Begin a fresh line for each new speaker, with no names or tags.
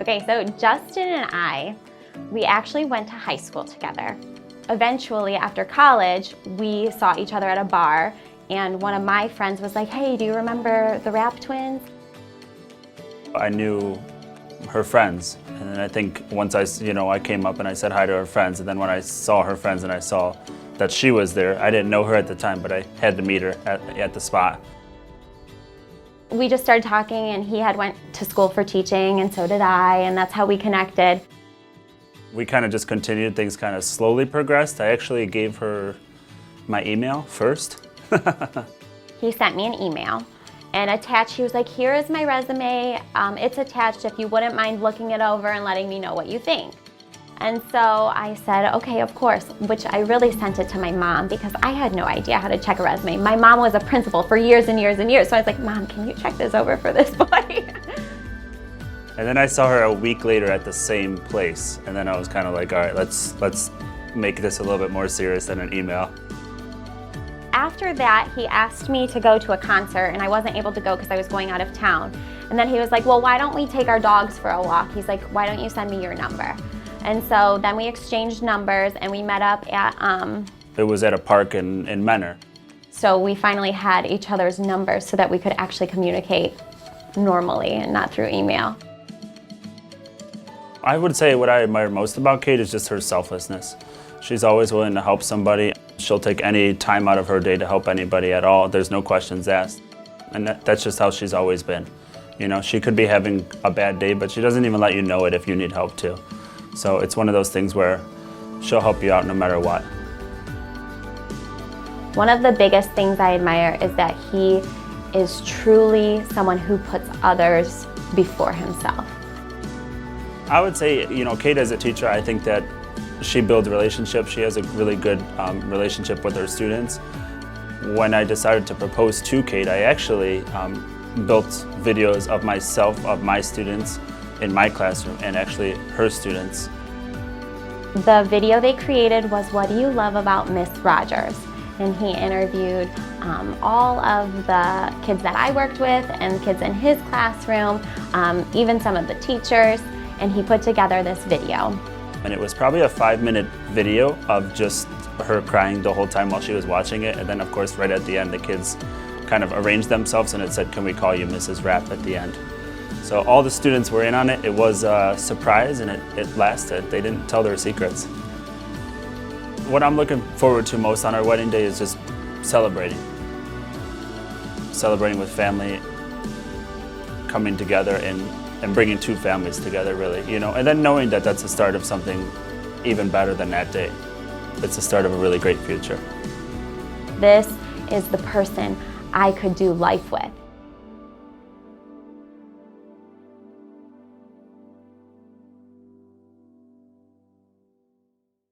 Okay, so Justin and I, we actually went to high school together. Eventually, after college, we saw each other at a bar, and one of my friends was like, hey, do you remember the Rap twins?
I knew her friends, and then I think once I came up and I said hi to her friends, and then when I saw her friends and I saw that she was there, I didn't know her at the time, but I had to meet her at the spot.
We just started talking, and he had went to school for teaching, and so did I, and that's how we connected.
We kind of just continued, things kind of slowly progressed. I actually gave her my email first.
He sent me an email, and attached, he was like, here is my resume. It's attached if you wouldn't mind looking it over and letting me know what you think. And so I said, okay, of course, which I really sent it to my mom because I had no idea how to check a resume. My mom was a principal for years and years and years, so I was like, Mom, can you check this over for this boy?
And then I saw her a week later at the same place, and then I was kind of like, all right, let's make this a little bit more serious than an email.
After that, he asked me to go to a concert, and I wasn't able to go because I was going out of town. And then he was like, well, why don't we take our dogs for a walk? He's like, why don't you send me your number? And so then we exchanged numbers, and we met up at...
It was at a park in Menor.
So we finally had each other's numbers so that we could actually communicate normally and not through email.
I would say what I admire most about Cate is just her selflessness. She's always willing to help somebody. She'll take any time out of her day to help anybody at all. There's no questions asked. And that's just how she's always been. You know, she could be having a bad day, but she doesn't even let you know it if you need help too. So it's one of those things where she'll help you out no matter what.
One of the biggest things I admire is that he is truly someone who puts others before himself.
I would say, you know, Cate as a teacher, I think that she builds relationships. She has a really good relationship with her students. When I decided to propose to Cate, I actually built videos of myself, of my students in my classroom, and actually her students.
The video they created was What Do You Love About Miss Rogers? And he interviewed all of the kids that I worked with and kids in his classroom, even some of the teachers, and he put together this video.
And it was probably a 5-minute video of just her crying the whole time while she was watching it, and then of course right at the end the kids kind of arranged themselves and it said, can we call you Mrs. Rapp at the end. So all the students were in on it. It was a surprise and it lasted. They didn't tell their secrets. What I'm looking forward to most on our wedding day is just celebrating. Celebrating with family, coming together and bringing two families together really, you know, and then knowing that that's the start of something even better than that day. It's the start of a really great future.
This is the person I could do life with.